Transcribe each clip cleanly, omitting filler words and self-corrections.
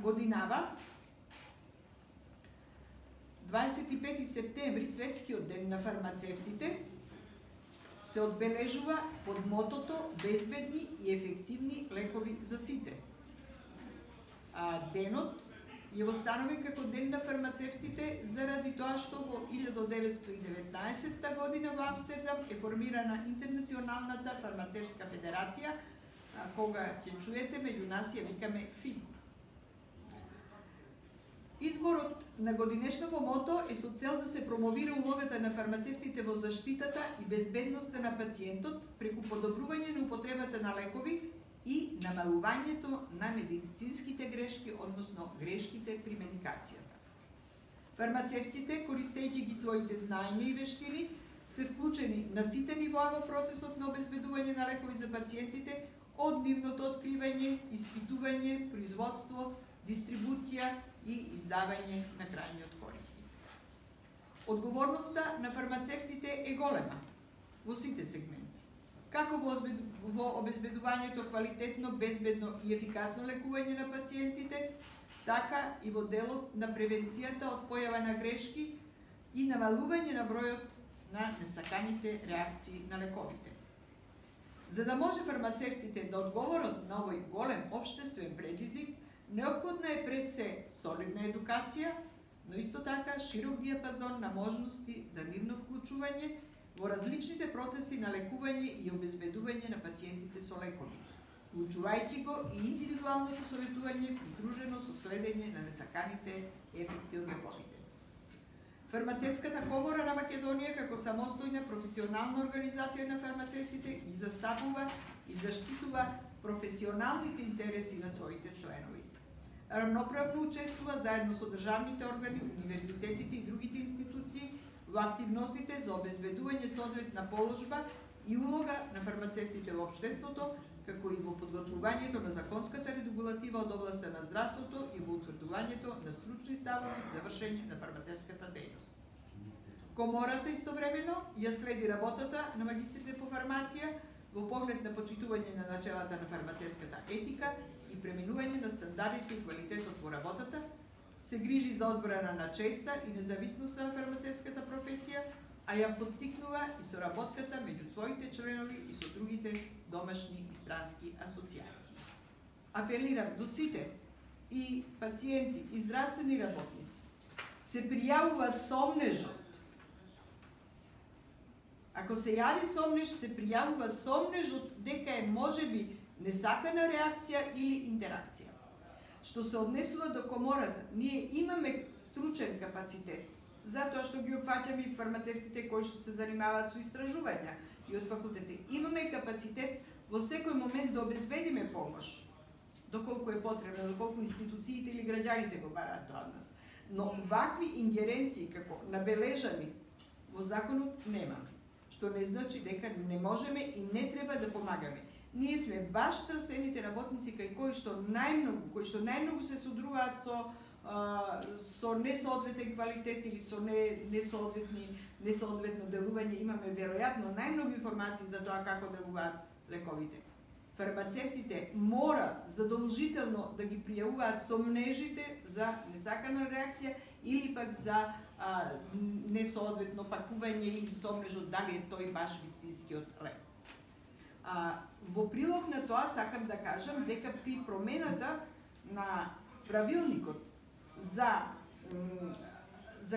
годинава 25 септември, светскиот ден на фармацевтите, се одбележува под мотото безбедни и ефективни лекови за сите. Денот е восстановен како ден на фармацевтите заради тоа што во 1919 година во Амстердам е формирана Интернационалната фармацевска федерација, кога ќе чуете меѓу нас ја викаме ФИФ. Изборот на годинешново мото е со цел да се промовира улогата на фармацевтите во заштитата и безбедноста на пациентот преку подобрување на употребата на лекови и намалувањето на медицинските грешки, односно грешките при медикацијата. Фармацевтите, користејќи ги своите знаења и вештини, се вклучени на сите нивоа во процесот на обезбедување на лекови за пациентите, од нивното откривање, испитување, производство, дистрибуција и издавање на крајниот корисник. Одговорноста на фармацевтите е голема во сите сегменти. Како во обезбедувањето квалитетно, безбедно и ефикасно лекување на пациентите, така и во делот на превенцијата од појава на грешки и намалување на бројот на несаканите реакции на лековите. За да може фармацевтите да одговорат на овој голем општествен предизвик, неопходна е пред се солидна едукација, но исто така широк диапазон на можности за нивно вклучување во различните процеси на лекување и обезбедување на пациентите со лекови, вклучувајќи го и индивидуалното советување придружено со следење на несаканите ефекти од лековите. Фармацевската комора на Македонија како самостојна професионална организација на фармацевтите ги застапува и заштитува професионалните интереси на своите членови. Рамноправно учествува заедно со државните органи, универзитетите и другите институции во активностите за обезбедување соодветна положба и улога на фармацевтите во општеството, како и во подготвувањето на законската регулатива од областа на здравството и во утврдувањето на стручни ставови за вршење на фармацевската дејност. Комората истовремено ја следи работата на магистрите по фармација во поглед на почитување на начелата на фармацевската етика и преминување на стандардите и квалитетот во работата, се грижи за одбрана на честа и независноста на фармацевската професија, а ја поттикнува и соработката меѓу своите членови и со другите домашни и странски асоциации. Апелирам до сите и пациенти и здравствени работници, се пријавува сомнежот. Ако се јави сомнеж, се пријавува сомнежот дека е можеби несакана реакција или интеракција. Што се однесува до комората, ние имаме стручен капацитет, затоа што ги опфаќаме и фармацевтите кои што се занимаваат со истражувања и од факултете. Имаме капацитет во секој момент да обезбедиме помош, доколку е потребно, доколку институциите или граѓаните го бараат тоа од нас. Но вакви ингеренции како набележани во законот немаме, што не значи дека не можеме и не треба да помагаме. Ние сме баш страстените работници кои што најмногу се содруваат со несоодветен квалитет или со несоодветно делување. Имаме веројатно најмногу информации за тоа како делуваат лековите. Фармацевтите мора задолжително да ги пријавуваат сомнежите за несакана реакција или пак за несоодветно пакување или сомнежот дали е тој баш вистинскиот лек. Во прилог на тоа сакам да кажам дека при промената на правилникот за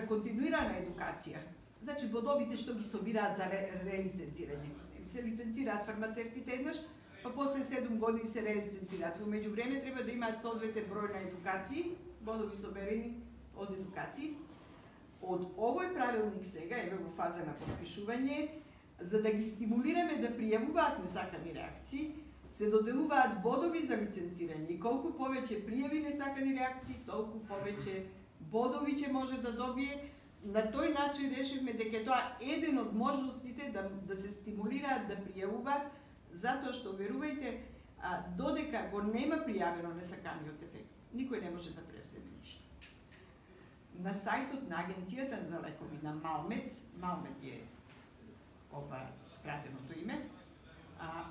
континуирана едукација, значи бодовите што ги собираат за релиценцирање, се лиценцираат фармацевтите еднаш, па после 7 години се релиценцираат. Во меѓувреме треба да имаат соодветен број на едукации, бодови соберени од едукации. Од овој правилник сега е во фаза на подпишување. За да ги стимулираме да пријавуваат несакани реакции, се доделуваат бодови за лиценцирање и колку повеќе пријави несакани реакции, толку повеќе бодови ќе може да добие. На тој начин решивме дека тоа е еден од можностите да се стимулираат да пријавуваат, затоа што верувајте, додека го нема пријавено несаканиот ефект, никој не може да превземе ништо. На сајтот на Агенцијата за лекови на Малмед е ова скратеното име,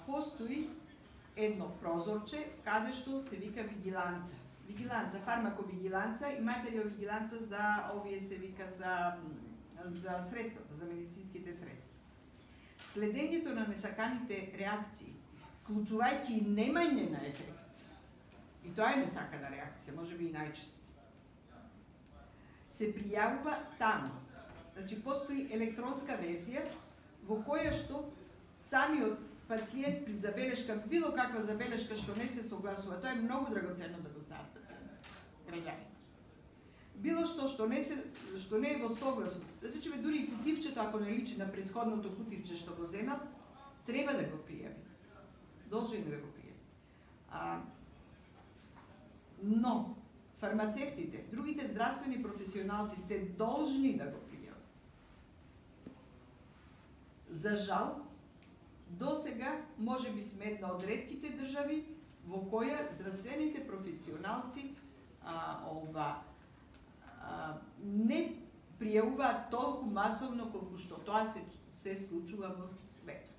постои едно прозорче каде што се вика вигиланца. вигиланца, фармаковигиланца и материовигиланца за овие се вика за средствата, за медицинските средства. Следењето на несаканите реакции, вклучувајќи и немање на ефект, и тоа е несакана реакција, можеби и најчести, се пријавува таму. Значи, постои електронска верзија во која што самиот пациент при забелешка, било каква забелешка што не се согласува, тоа е многу драгоценно да го знаат пациентите, граѓаните. Било што не е во согласност, да речеме дури и кутивчето ако не личи на претходното кутивче што го земал, треба да го пријави. Должен да го пријави. Но фармацевтите, другите здравствени професионалци се должни да го пријават. За жал, до сега може би сме една од ретките држави во која здравствените професионалци не пријавуваат толку масовно колку што тоа се случува во светот.